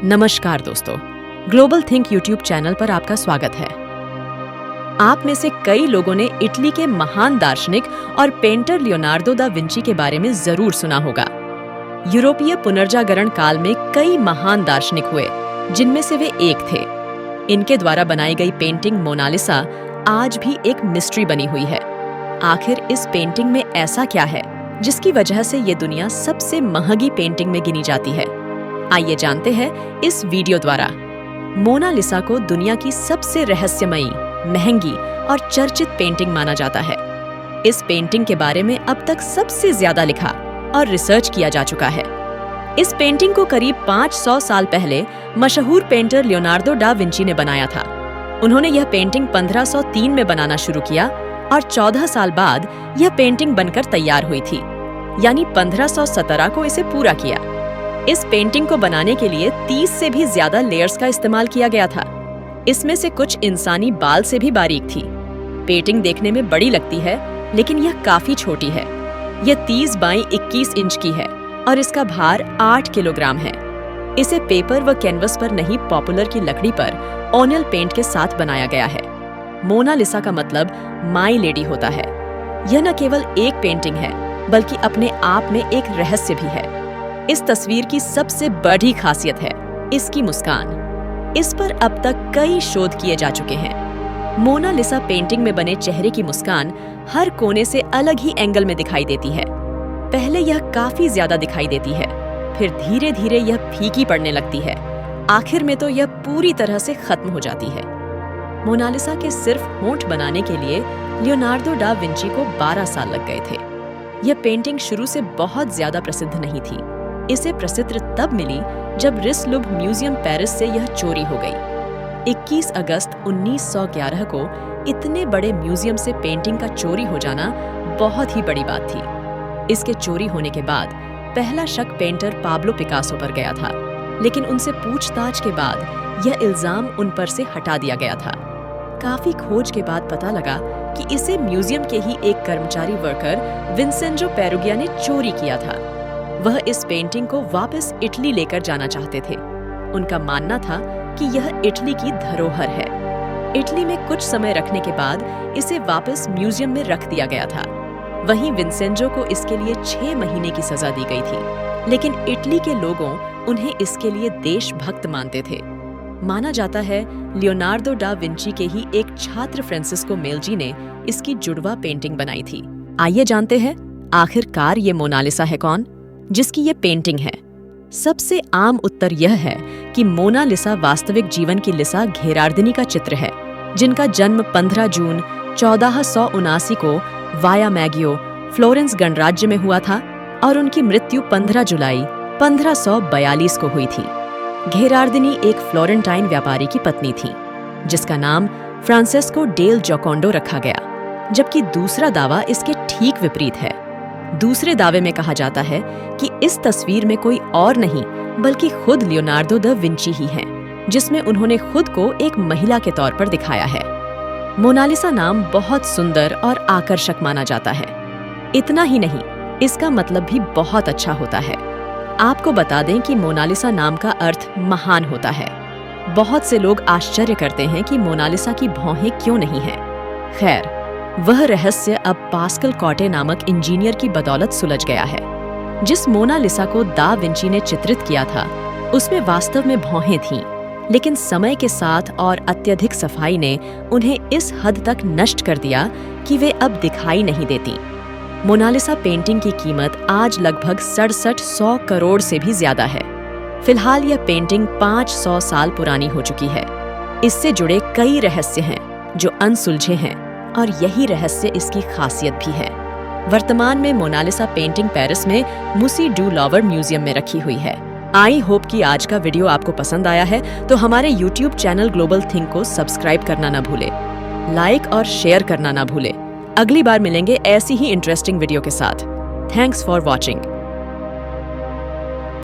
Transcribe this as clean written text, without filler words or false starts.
नमस्कार दोस्तों, global think YouTube channel पर आपका स्वागत है। आप में से कई लोगों ने इटली के महान दार्शनिक और पेंटर लियोनार्दो दा विंची के बारे में जरूर सुना होगा। यूरोपीय पुनर्जागरण काल में कई महान दार्शनिक हुए, जिनमें से वे एक थे। इनके द्वारा बनाई गई पेंटिंग मोनालिसा आज भी एक मिस्ट्री बनी हुई है। आखिर इस पेंटिंग में ऐसा क्या है जिसकी वजह से ये दुनिया सबसे महंगी पेंटिंग में गिनी जाती है? आइए जानते हैं इस वीडियो द्वारा। मोनालिसा को दुनिया की सबसे रहस्यमयी, महंगी और चर्चित पेंटिंग माना जाता है। इस पेंटिंग के बारे में अब तक सबसे ज्यादा लिखा और रिसर्च किया जा चुका है। इस पेंटिंग को करीब 500 साल पहले मशहूर पेंटर लियोनार्दो डा विंची ने बनाया था। उन्होंने यह पेंटिंग 1503 में बनाना शुरू किया और 14 साल बाद यह पेंटिंग बनकर तैयार हुई थी, यानी 1517 को इसे पूरा किया। इस पेंटिंग को बनाने के लिए 30 से भी ज्यादा लेयर्स का इस्तेमाल किया गया था। इसमें से कुछ इंसानी बाल से भी बारीक थी। पेंटिंग देखने में बड़ी लगती है, लेकिन यह काफी छोटी है। यह 30 बाई 21 इंच की है और इसका भार 8 किलोग्राम है। इसे पेपर व कैनवस पर नहीं, पॉपुलर की लकड़ी पर ऑनिल पेंट के साथ बनाया गया है। मोनालिसा का मतलब माई लेडी होता है। यह न केवल एक पेंटिंग है, बल्कि अपने आप में एक रहस्य भी है। इस तस्वीर की सबसे बड़ी खासियत है इसकी मुस्कान। इस पर अब तक कई शोध किए जा चुके हैं। मोनालिसा पेंटिंग में बने चेहरे की मुस्कान हर कोने से अलग ही एंगल में दिखाई देती है। पहले यह काफी ज्यादा दिखाई देती है, फिर धीरे धीरे यह फीकी पड़ने लगती है। आखिर में तो यह पूरी तरह से खत्म हो जाती है। मोनालिसा के सिर्फ होंठ बनाने के लिए लियोनार्दो डा विंची को 12 साल लग गए थे। यह पेंटिंग शुरू से बहुत ज्यादा प्रसिद्ध नहीं थी। इसे प्रसिद्धि तब मिली जब रिस लुभ म्यूजियम पेरिस से यह चोरी हो गई। 21 अगस्त 1911 को इतने बड़े म्यूजियम से पेंटिंग का चोरी हो जाना बहुत ही बड़ी बात थी। इसके चोरी होने के बाद पहला शक पेंटर पाब्लो पिकासो पर गया था, लेकिन उनसे पूछताछ के बाद यह इल्जाम उन पर से हटा दिया गया था। काफी खोज के बाद पता लगा कि इसे म्यूजियम के ही एक कर्मचारी वर्कर विंसेंजो पेरुगिया ने चोरी किया था। वह इस पेंटिंग को वापस इटली लेकर जाना चाहते थे। उनका मानना था कि यह इटली की धरोहर है। इटली में कुछ समय रखने के बाद इसे वापस म्यूजियम में रख दिया गया था। वहीं विंसेंजो को इसके लिए 6 महीने की सजा दी गई थी, लेकिन इटली के लोगों उन्हें इसके लिए देशभक्त मानते थे। माना जाता है लियोनार्दो डा विंची के ही एक छात्र फ्रांसिस्को मेलजी ने इसकी जुड़वा पेंटिंग बनाई थी। आइए जानते हैं आखिरकार ये मोनालिसा है कौन, जिसकी ये पेंटिंग है। सबसे आम उत्तर यह है कि मोनालिसा वास्तविक जीवन की लिसा घेरार्दिनी का चित्र है, जिनका जन्म 15 जून 1479 को वाया मैगियो, फ्लोरेंस गणराज्य में हुआ था और उनकी मृत्यु 15 जुलाई 1542 को हुई थी। घेरार्दिनी एक फ्लोरेंटाइन व्यापारी की पत्नी थी, जिसका नाम फ्रांसेस्को डेल जोकोंडो रखा गया, जबकि दूसरा दावा इसके ठीक विपरीत है। दूसरे दावे में कहा जाता है कि इस तस्वीर में कोई और नहीं बल्कि खुद लियोनार्दो दा विंची ही हैं, जिसमें उन्होंने खुद को एक महिला के तौर पर दिखाया है। मोनालिसा नाम बहुत सुंदर और आकर्षक माना जाता है। इतना ही नहीं, इसका मतलब भी बहुत अच्छा होता है। आपको बता दें कि मोनालिसा नाम का अर्थ महान होता है। बहुत से लोग आश्चर्य करते हैं कि मोनालिसा की भौहें क्यों नहीं हैं। खैर, वह रहस्य अब पास्कल कॉटे नामक इंजीनियर की बदौलत सुलझ गया है। जिस मोनालिसा को दा विंची ने चित्रित किया था, उसमें वास्तव में भौहें थीं, लेकिन समय के साथ और अत्यधिक सफाई ने उन्हें इस हद तक नष्ट कर दिया कि वे अब दिखाई नहीं देती। मोनालिसा पेंटिंग की कीमत आज लगभग 6700 करोड़ से भी ज्यादा है। फिलहाल यह पेंटिंग 500 साल पुरानी हो चुकी है। इससे जुड़े कई रहस्य हैं जो अनसुलझे हैं, और यही रहस्य इसकी खासियत भी है। वर्तमान में मोनालिसा पेंटिंग पेरिस में मुसी डू लॉवर म्यूजियम में रखी हुई है। आई होप कि आज का वीडियो आपको पसंद आया है, तो हमारे यूट्यूब चैनल ग्लोबल थिंक को सब्सक्राइब करना ना भूले, लाइक और शेयर करना ना भूले। अगली बार मिलेंगे ऐसी ही इंटरेस्टिंग वीडियो के साथ। Thanks for watching.